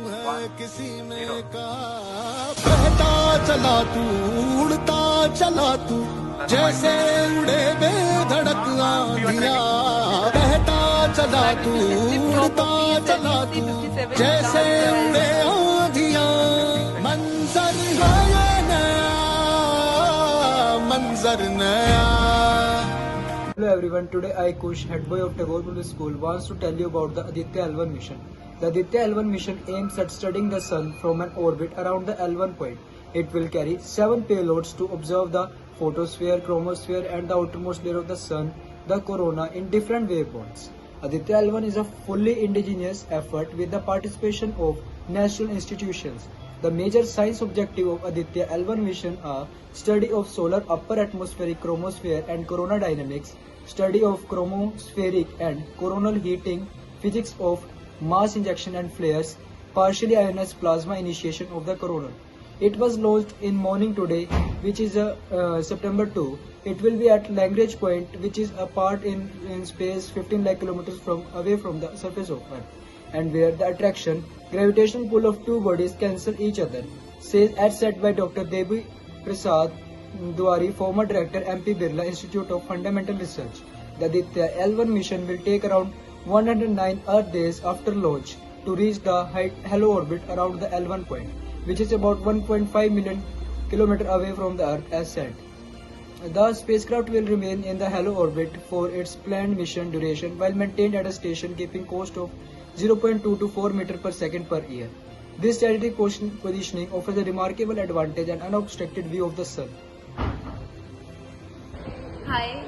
है किसी ने कहा, बहता चला तू, उड़ता चला तू, जैसे उड़े बेधड़क आंधियां। बहता चला तू, उड़ता चला तू, जैसे उड़े आंधियां। मंजर है ये नया, मंजर नया। Hello everyone, today I Kush, head boy of Tagore Public School, wants to tell you about the Aditya L1 mission. The Aditya L1 mission aims at studying the sun from an orbit around the L1 point. It will carry 7 payloads to observe the photosphere, chromosphere and the outermost layer of the sun, the corona, in different waveforms. Aditya L1 is a fully indigenous effort with the participation of national institutions. The major science objective of Aditya L1 mission are study of solar upper atmospheric chromosphere and corona dynamics, study of chromospheric and coronal heating, physics of mass injection and flares, partially ionized plasma initiation of the coronal. It was launched in morning today, which is September 2. It will be at Lagrange point, which is apart in space 15 lakh kilometers away from the surface of Earth, and where the attraction gravitational pull of two bodies cancel each other, said by Dr. Devi Prasad Duari, former director MP Birla Institute of Fundamental Research. The Aditya L1 mission will take around 109 Earth days after launch to reach the halo orbit around the L1 point, which is about 1.5 million kilometers away from the Earth as said. The spacecraft will remain in the halo orbit for its planned mission duration while maintained at a station keeping cost of 0.2 to 4 meters per second per year. This strategic positioning offers a remarkable advantage and unobstructed view of the sun. Hi,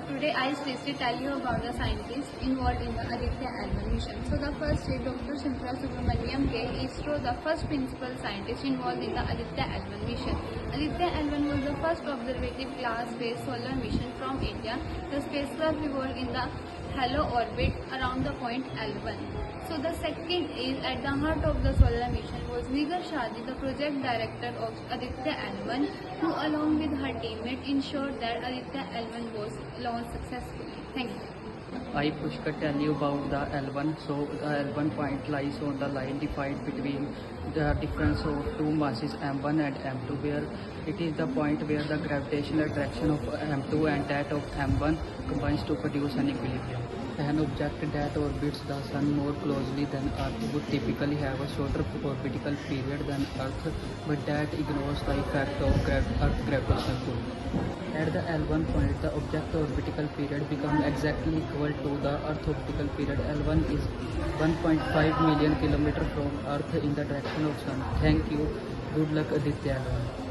today I specially tell you about the scientists involved in the Aditya L1 mission. So the first is Dr. Shimra Subramaniam K, ISRO, the first principal scientist involved in the Aditya L1 mission. Aditya L1 was the first observative class-based solar mission from India. The spacecraft revolved in the halo orbit around the point L1. So the second is at the heart of the solar mission was Nigar Shadi, the project director of Aditya L1, who along with her teammate ensured that Aditya L1 was launched successfully. Thank you. I Pushkar tell you about the L1. So the L1 point lies on the line defined between the difference of two masses M1 and M2, where it is the point where the gravitational attraction of M2 and that of M1 combines to produce an equilibrium. An object that orbits the Sun more closely than Earth would typically have a shorter orbital period than Earth, but that ignores the effect of Earth's gravitational pull. At the L1 point, the object orbital period becomes exactly equal to the Earth orbital period. L1 is 1.5 million kilometers from Earth in the direction of Sun. Thank you. Good luck, Aditya L1.